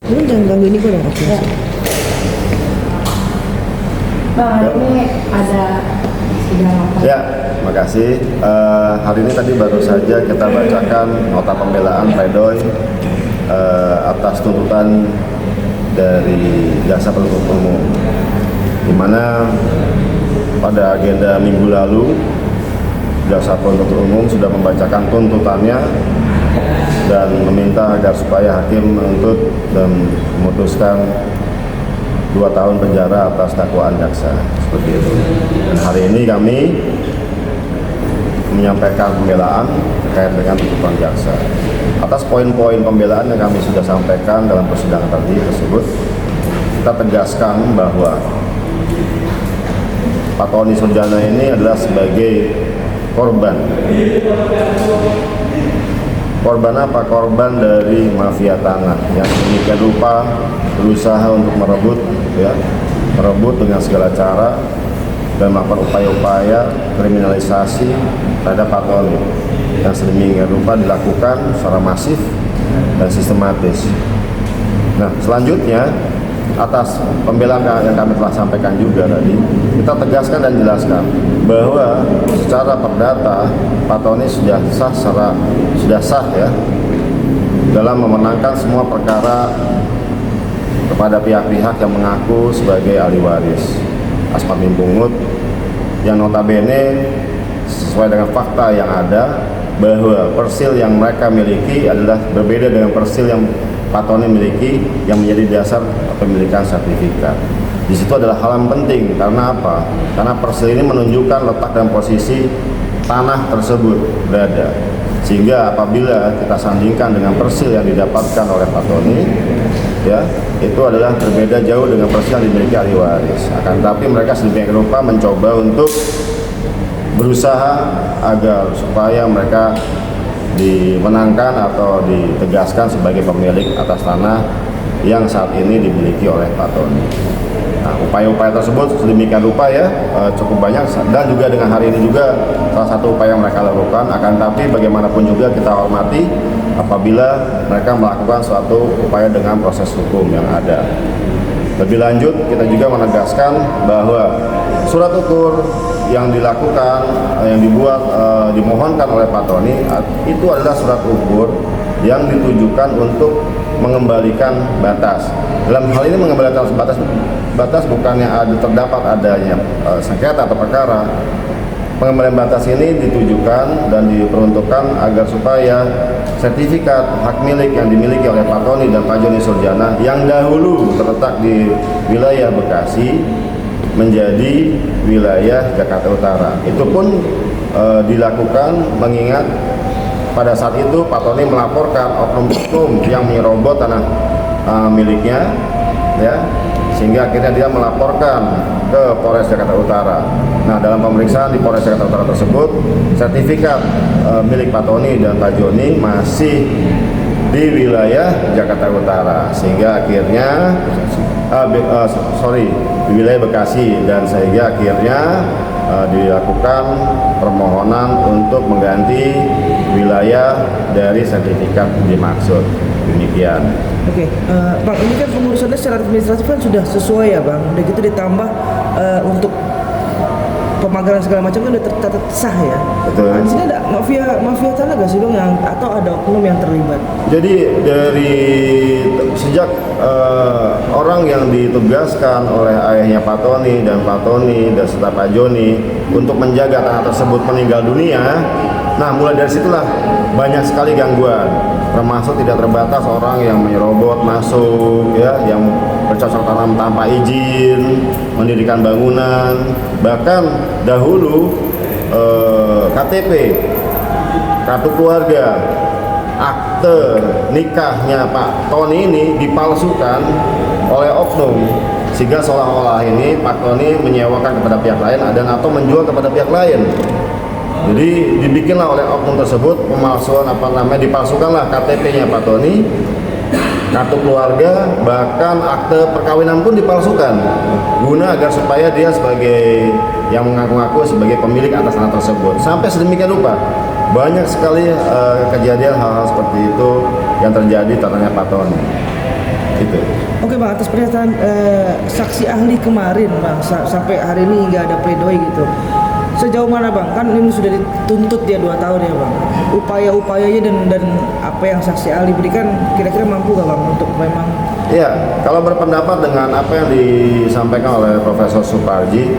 Lu jangan ganggu ini gue dong. Ya. Bang, hari ini ada sidang apa? Ya, makasih. Hari ini tadi baru saja kita bacakan nota pembelaan pledoi atas tuntutan dari jaksa penuntut umum, di mana pada agenda minggu lalu jaksa penuntut umum sudah membacakan tuntutannya dan meminta agar supaya hakim menuntut dan memutuskan 2 tahun penjara atas dakwaan jaksa, seperti itu. Dan hari ini kami menyampaikan pembelaan terkait dengan tuntutan jaksa. Atas poin-poin pembelaan yang kami sudah sampaikan dalam persidangan tadi tersebut, kita tegaskan bahwa Pak Tony Surjana ini adalah sebagai korban. Korban apa? Korban dari mafia tanah yang sedemikian rupa berusaha untuk merebut dengan segala cara dan melakukan upaya-upaya kriminalisasi terhadap Pak Tony yang sedemikian rupa dilakukan secara masif dan sistematis. Nah, selanjutnya atas pembelaan yang kami telah sampaikan juga tadi, kita tegaskan dan jelaskan bahwa secara perdata Pak Tony sudah sah ya dalam memenangkan semua perkara kepada pihak-pihak yang mengaku sebagai ahli waris Asmat Mimpungut, yang notabene sesuai dengan fakta yang ada bahwa persil yang mereka miliki adalah berbeda dengan persil yang Pak Tony miliki yang menjadi dasar pemilikan sertifikat. Di situ adalah hal yang penting, karena apa? Karena persil ini menunjukkan letak dan posisi tanah tersebut berada. Sehingga apabila kita sandingkan dengan persil yang didapatkan oleh Pak Tony, ya, itu adalah berbeda jauh dengan persil yang dimiliki ahli waris. Akan tetapi mereka sedemikian rupa mencoba untuk berusaha agar supaya mereka dimenangkan atau ditegaskan sebagai pemilik atas tanah yang saat ini dimiliki oleh Pak Tony. Nah, upaya-upaya tersebut sedemikian rupa ya cukup banyak, dan juga dengan hari ini juga salah satu upaya yang mereka lakukan. Akan tapi bagaimanapun juga kita hormati apabila mereka melakukan suatu upaya dengan proses hukum yang ada. Lebih lanjut, kita juga menegaskan bahwa surat ukur yang dilakukan, yang dimohonkan oleh Pak Tony itu adalah surat ukur yang ditujukan untuk mengembalikan batas. Dalam hal ini mengembalikan batas bukannya terdapat adanya sengketa atau perkara. Pengembalian batas ini ditujukan dan diperuntukkan agar supaya sertifikat hak milik yang dimiliki oleh Pak Tony dan Pak Joni Surjana yang dahulu terletak di wilayah Bekasi menjadi wilayah Jakarta Utara. Itu pun dilakukan mengingat pada saat itu Pak Tony melaporkan oknum-oknum yang menyerobot tanah miliknya, ya, sehingga akhirnya dia melaporkan ke Polres Jakarta Utara. Nah, dalam pemeriksaan di Polres Jakarta Utara tersebut, sertifikat milik Pak Tony dan Pak Joni masih di wilayah Jakarta Utara, sehingga akhirnya di wilayah Bekasi, dan sehingga akhirnya dilakukan permohonan untuk mengganti wilayah dari sertifikat dimaksud. Demikian. Oke, Bang, ini kan pengurusannya secara administratif kan sudah sesuai ya, Bang. Udah gitu ditambah untuk pemagaran segala macam kan udah tercatat sah ya. Betul. Nah, di sini ada mafia tanah gak sih, Bang, yang atau ada oknum yang terlibat? Jadi dari sejak orang yang ditugaskan oleh ayahnya Pak Tony dan Pak Tony dan serta Pak Joni untuk menjaga tanah tersebut meninggal dunia, nah mulai dari situlah banyak sekali gangguan, termasuk tidak terbatas orang yang menyerobot masuk, ya, yang bercocok tanam tanpa izin, mendirikan bangunan, bahkan dahulu KTP, kartu keluarga, akte nikahnya Pak Tony ini dipalsukan oleh oknum, sehingga seolah-olah ini Pak Tony menyewakan kepada pihak lain dan atau menjual kepada pihak lain. Jadi dibikinlah oleh oknum tersebut pemalsuan dipalsukanlah KTP-nya Pak Tony, kartu keluarga, bahkan akte perkawinan pun dipalsukan, guna agar supaya dia sebagai yang mengaku-ngaku sebagai pemilik atas tanah tersebut. Sampai sedemikian rupa banyak sekali kejadian hal-hal seperti itu yang terjadi tanahnya Pak Tony. Itu. Oke bang, atas pernyataan saksi ahli kemarin bang, sampai hari ini nggak ada pledoi gitu. Sejauh mana bang? Kan ini sudah dituntut dia 2 tahun ya bang. Upaya-upayanya dan apa yang saksi ahli berikan kira-kira mampu nggak bang untuk memang? Ya, kalau berpendapat dengan apa yang disampaikan oleh Profesor Suparji,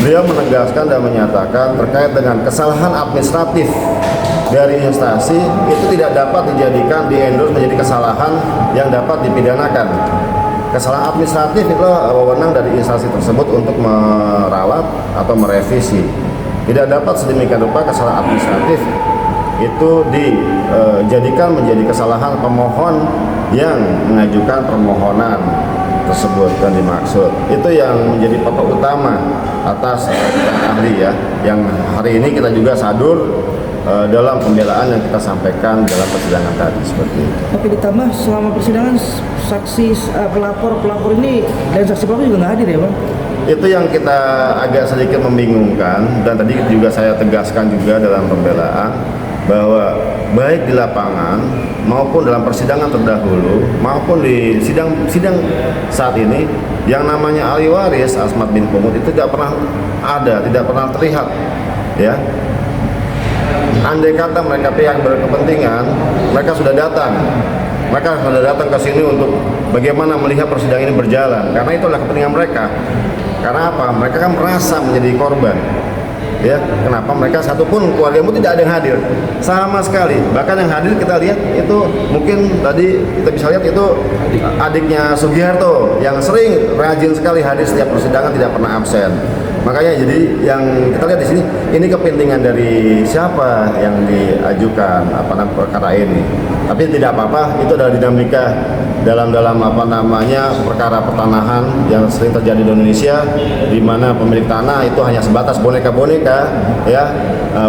beliau menegaskan dan menyatakan terkait dengan kesalahan administratif dari instansi itu tidak dapat dijadikan di-endorse menjadi kesalahan yang dapat dipidanakan. Kesalahan administratif itu wewenang dari instansi tersebut untuk meralat atau merevisi. Tidak dapat sedemikian rupa kesalahan administratif itu dijadikan menjadi kesalahan pemohon yang mengajukan permohonan tersebut dan dimaksud. Itu yang menjadi pokok utama atas ahli ya, yang hari ini kita juga sadur dalam pembelaan yang kita sampaikan dalam persidangan tadi seperti itu. Oke, ditambah selama persidangan saksi pelapor ini dan saksi pelapor juga nggak hadir ya bang? Itu yang kita agak sedikit membingungkan, dan tadi juga saya tegaskan juga dalam pembelaan bahwa baik di lapangan maupun dalam persidangan terdahulu maupun di sidang saat ini yang namanya ahli waris Asmat bin Pumut itu tidak pernah ada, tidak pernah terlihat ya. Andai kata mereka pihak berkepentingan, mereka sudah datang ke sini untuk bagaimana melihat persidangan ini berjalan, karena itu adalah kepentingan mereka. Karena apa? Mereka kan merasa menjadi korban. Ya, kenapa mereka satupun keluargamu tidak ada yang hadir sama sekali. Bahkan yang hadir kita lihat itu mungkin tadi kita bisa lihat itu adiknya Sugiharto yang sering rajin sekali hadir setiap persidangan, tidak pernah absen. Makanya jadi yang kita lihat di sini ini kepentingan dari siapa yang diajukan perkara ini. Tapi tidak apa-apa, itu adalah dinamika dalam perkara pertanahan yang sering terjadi di Indonesia, di mana pemilik tanah itu hanya sebatas boneka-boneka ya,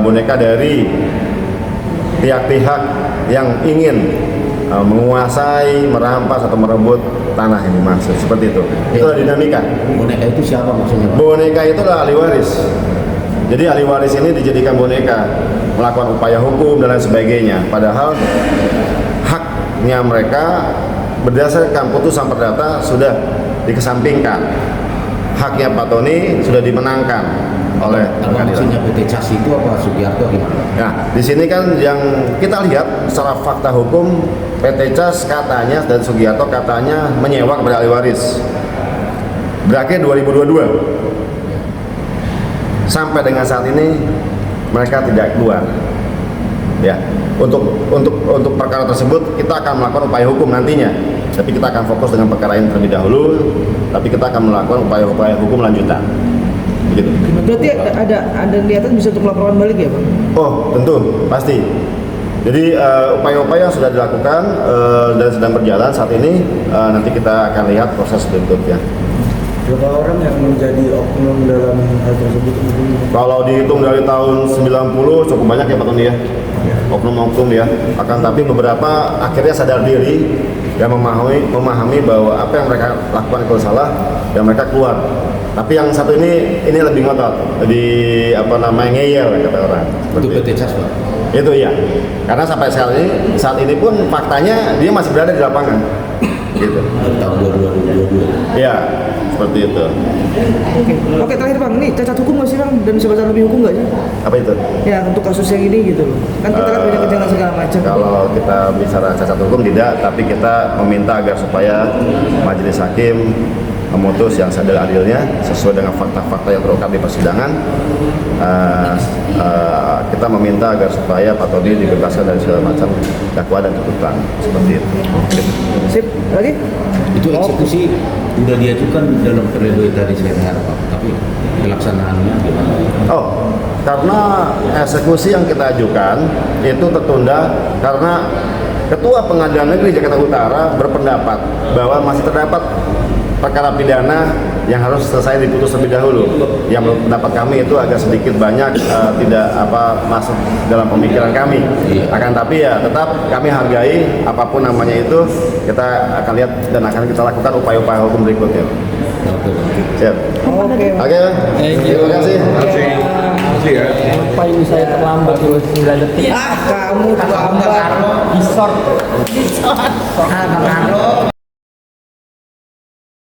boneka dari pihak-pihak yang ingin menguasai, merampas atau merebut tanah yang dimaksud, seperti itu. Itulah dinamika. Boneka itu siapa maksudnya, Pak? Boneka itu adalah ahli waris. Jadi ahli waris ini dijadikan boneka, melakukan upaya hukum dan lain sebagainya. Padahal haknya mereka berdasarkan putusan perdata sudah dikesampingkan. Haknya Pak Tony sudah dimenangkan oleh pengadilan. Maksudnya PT CAS itu apa Sugiharto gimana? Nah, di sini kan yang kita lihat secara fakta hukum, PT CAS katanya dan Sugiharto katanya menyewa kepada ahli waris. Berakhir 2022. Sampai dengan saat ini mereka tidak keluar. Ya, untuk perkara tersebut kita akan melakukan upaya hukum nantinya. Tapi kita akan fokus dengan perkara ini terlebih dahulu. Tapi kita akan melakukan upaya-upaya hukum lanjutan. Begitu. Berarti ada niatan bisa untuk melaporkan balik ya bang? Oh tentu, pasti. Jadi upaya-upaya sudah dilakukan dan sedang berjalan saat ini. Nanti kita akan lihat proses berikutnya. Berapa orang yang menjadi oknum dalam hal tersebut? Kalau dihitung dari tahun 90 cukup banyak ya Pak Tony ya, oknum-oknum ya. Akan tapi beberapa akhirnya sadar diri dan memahami bahwa apa yang mereka lakukan itu salah dan mereka keluar. Tapi yang satu ini lebih ngotot, lebih ngeyel kata orang. Itu PT CAS, Pak? Itu iya. Karena sampai saat ini pun faktanya dia masih berada di lapangan. Gitu. Tahun 2022. Iya, seperti itu. Oke, terakhir bang, ini cacat hukum nggak sih bang? Dan bisa baca lebih hukum nggak sih? Apa itu? Ya untuk kasus yang ini gitu loh. Kan kita kan banyak kejanggalan segala macam. Kalau kita bicara cacat hukum tidak, tapi kita meminta agar supaya majelis hakim memutus yang seadil-adilnya sesuai dengan fakta-fakta yang terungkap di persidangan. Kita meminta agar supaya Pak Tony dibebaskan dari segala macam dakwaan dan tuntutan seperti itu. Sip, lagi? Itu eksekusi udah diajukan dalam pledoi tadi saya dengar, Pak. Tapi pelaksanaannya gimana? Oh, karena eksekusi yang kita ajukan itu tertunda karena Ketua Pengadilan Negeri Jakarta Utara berpendapat bahwa masih terdapat perkara pidana yang harus selesai diputus terlebih dahulu. Yang menurut pendapat kami itu agak sedikit banyak tidak masuk dalam pemikiran kami. Akan tapi ya tetap kami hargai apapun namanya itu, kita akan lihat dan akan kita lakukan upaya-upaya hukum berikutnya. Oke, Pak. Siap. Oke. Terima kasih. Apa ini saya terlambat 9 detik? Kamu terlambat. Disort. Bang Carlo.